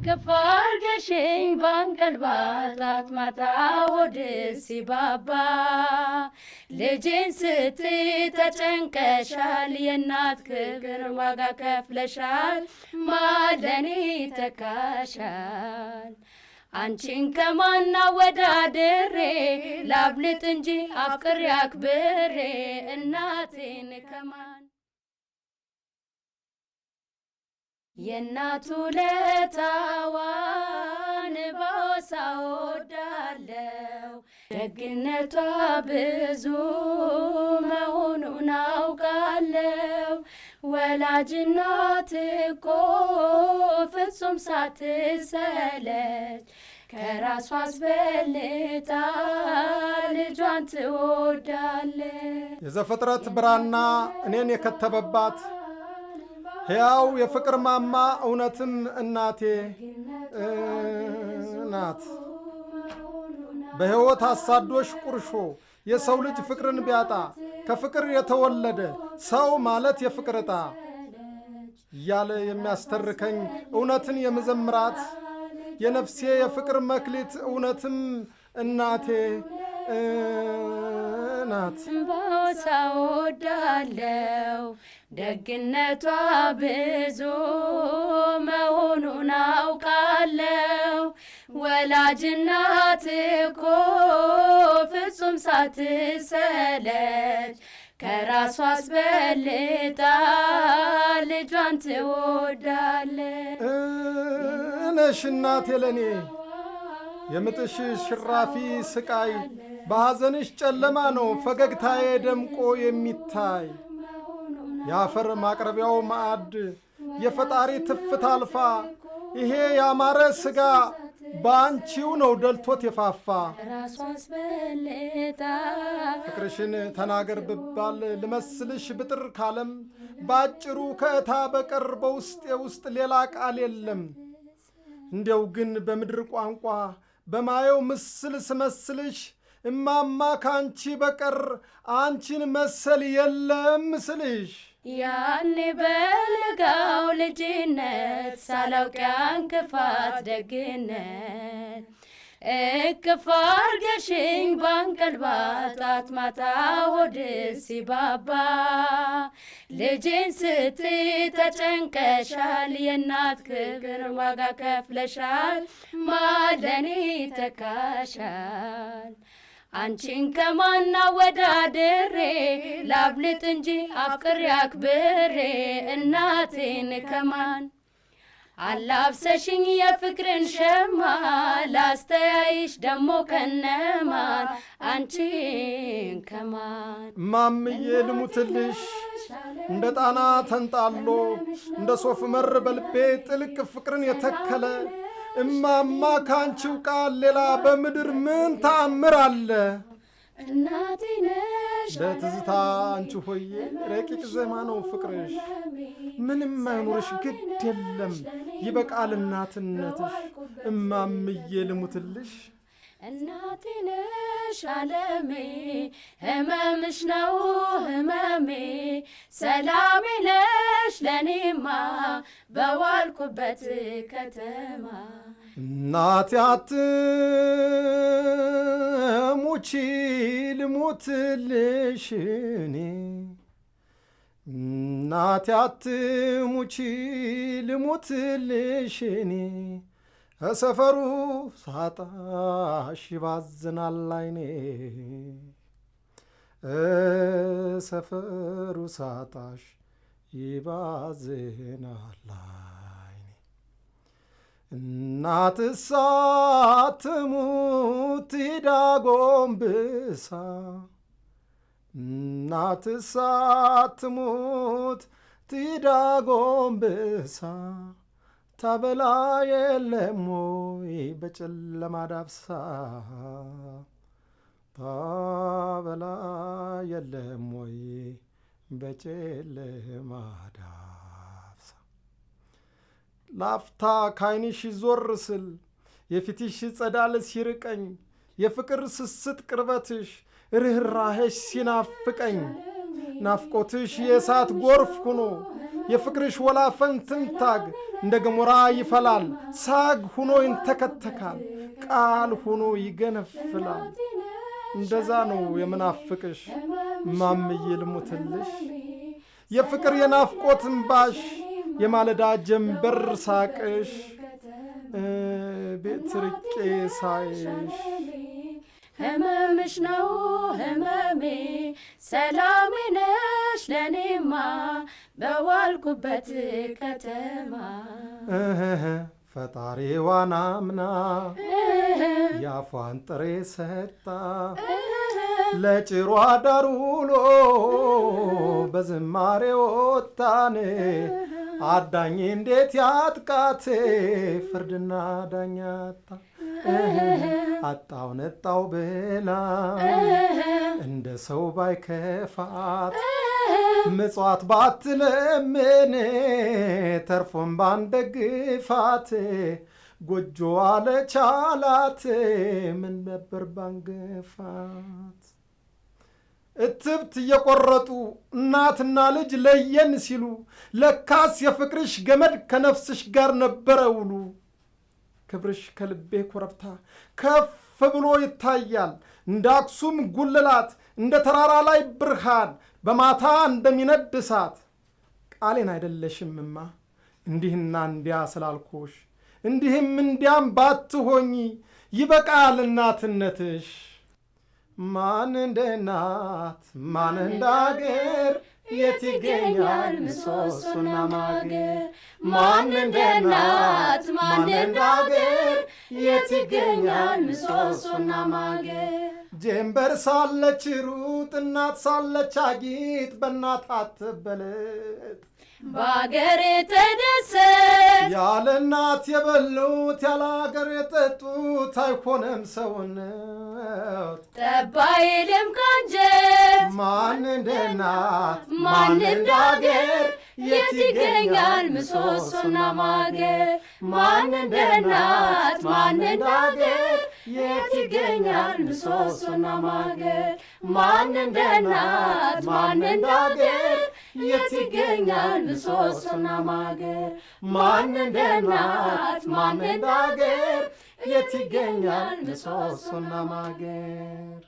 ከፋርገሽኝ ባንቀልባት ማታ ወደ ሲባባ ልጄን ስትተጨንቀሻል የእናት ክብር ዋጋ ከፍለሻል ማለኔ ተካሻል አንቺን ከማና ወዳድሬ ላብልጥ እንጂ አፍቅሬ አክብሬ እናቴን ከማን የእናቱ ለታዋን ባወሳ ወዳለው ደግነቷ ብዙ መሆኑን አውቃለው ወላጅ እናት እኮ ፍጹም ሳትሰለች ከራሷ አስበልጣ ልጇን ትወዳለች የዘፍጥረት ብራና እኔን የከተበባት ሕያው የፍቅር ማማ እውነትም እናቴ ናት በሕይወት አሳዶሽ ቁርሾ የሰው ልጅ ፍቅርን ቢያጣ ከፍቅር የተወለደ ሰው ማለት የፍቅር ዕጣ እያለ የሚያስተርከኝ እውነትን የምዘምራት የነፍሴ የፍቅር መክሊት እውነትም እናቴ ናት ባወሳ ወዳለው ደግነቷ ብዙ መሆኑን አውቃለው ወላጅ እናት እኮ ፍጹም ሳትሰለች ከራሷ አስበልጣ ልጇን ትወዳለች ነሽ እናቴ ለኔ የምጥሽ ሽራፊ ስቃይ በሐዘንሽ ጨለማ ነው ፈገግታዬ ደምቆ የሚታይ የአፈር ማቅረቢያው ማዕድ የፈጣሪ ትፍት አልፋ ይሄ ያማረ ሥጋ በአንቺው ነው ደልቶት የፋፋ ፍቅርሽን ተናገር ብባል ልመስልሽ ብጥር ካለም ባጭሩ ከእታ በቀር በውስጤ ውስጥ ሌላ ቃል የለም እንዲያው ግን በምድር ቋንቋ በማየው ምስል ስመስልሽ እማማ ካንቺ በቀር አንቺን መሰል የለም ስልሽ ያኔ በለጋው ልጅነት ሳላውቅ እንክፋት ደግነት እቅፍ አርገሽኝ ባንቀልባት ማታ ሆድ ሲባባ ልጄን ስትተጨንቀሻል የእናት ክብር ዋጋ ከፍለሻል ማለኔ ተካሻል አንቺን ከማና ወዳድሬ ላብልጥ እንጂ አፍቅሬ አክብሬ እናቴን ከማን አላብሰሽኝ የፍቅርን ሸማ ላስተያይሽ ደሞ ከነማን አንቺን ከማን ማምዬ ልሙትልሽ እንደ ጣና ተንጣሎ እንደ ሶፍ መር በልቤ ጥልቅ ፍቅርን የተከለ እማማ ካንቺው ቃል ሌላ በምድር ምን ተአምር አለ እናቴ ነሽ ለትዝታ አንቺ ሆዬ ረቂቅ ዜማ ነው ፍቅርሽ ምንም አይኖርሽ ግድ የለም ይበቃል እናትነትሽ እማምዬ ልሙትልሽ እናቴ ነሽ ዓለሜ ህመምሽ ነው ህመሜ ሰላሜ ነሽ ለኔማ በዋልኩበት ከተማ እናቴ አትሙቺ ልሙትልሽ እኔ እናቴ አትሙቺ ልሙትልሽ እኔ ሰፈሩ ሳጣሽ ይባዝናል አይኔ ሰፈሩ ሳጣሽ ይባዝናል አይኔ እናትሳ ትሙት ሂዳ ጎንብሳ እናትሳ ትሙት ሂዳ ጎንብሳ ታበላ የለም ወይ በጨለማ ዳብሳ ታበላ የለም ወይ በጨለማ ዳብሳ ላፍታ ካይንሽ ዞር ስል የፊትሽ ጸዳል ሲርቀኝ የፍቅር ስስት ቅርበትሽ ርኅራኄሽ ሲናፍቀኝ ናፍቆትሽ የእሳት ጎርፍ ሆኖ የፍቅርሽ ወላፈን ትንታግ እንደ ገሞራ ይፈላል፣ ሳግ ሁኖ ይንተከተካል፣ ቃል ሁኖ ይገነፍላል። እንደዛ ነው የምናፍቅሽ ማምዬ ልሙትልሽ። የፍቅር የናፍቆት እምባሽ የማለዳ ጀንበር ሳቅሽ ቤት ርቄ ሳይሽ ህመምሽ ነው ህመሜ ሰላሜ ነሽ ለኔማ በዋልኩበት ከተማ ፈጣሪዋን አምና ያፏን ጥሬ ሰጣ ለጭሯ ዳር ውሎ በዝማሬ ወጣን አዳኝ እንዴት ያጥቃት ፍርድና ዳኛታ አጣው ነጣው ብላ እንደ ሰው ባይከፋት ምጽዋት ባትለምን ተርፎን ባንደግፋት ጎጆ አለቻላት ምን ነበር ባንገፋት። እትብት እየቆረጡ እናትና ልጅ ለየን ሲሉ ለካስ የፍቅርሽ ገመድ ከነፍስሽ ጋር ነበረ ውሉ። ክብርሽ ከልቤ ኮረብታ ከፍ ብሎ ይታያል እንደ አክሱም ጉልላት እንደ ተራራ ላይ ብርሃን በማታ እንደሚነድ እሳት። ቃሌን አይደለሽምማ እንዲህና እንዲያ ስላልኩሽ እንዲህም እንዲያም ባትሆኚ ይበቃል እናትነትሽ። ማን እንደ እናት ማን እንደ አገር የት ይገኛል ምሰሶና ማገር። ማን እንደ እናት ማን እንደ አገር የት ይገኛል ምሰሶና ማገር። ጀንበር ሳለች ሩጥ እናት ሳለች አጊጥ በእናት አትበለጥ በአገር የተደሰት ያለ እናት የበሉት ያለ አገር የጠጡት አይሆንም ሰውነት ጠባይልም ካንጀት። ማን እንደ እናት ማን እንደ አገር የት ይገኛል ምሰሶና ማገር። ማን እንደ እናት ማን እንደ አገር የት ይገኛል ምሰሶና ማገር። ማን እንደ እናት ማን እንደ አገር የት ይገኛል ምሰሶና ማገር። ማን እንደ እናት ማን እንደ አገር የት ይገኛል ምሰሶና ማገር።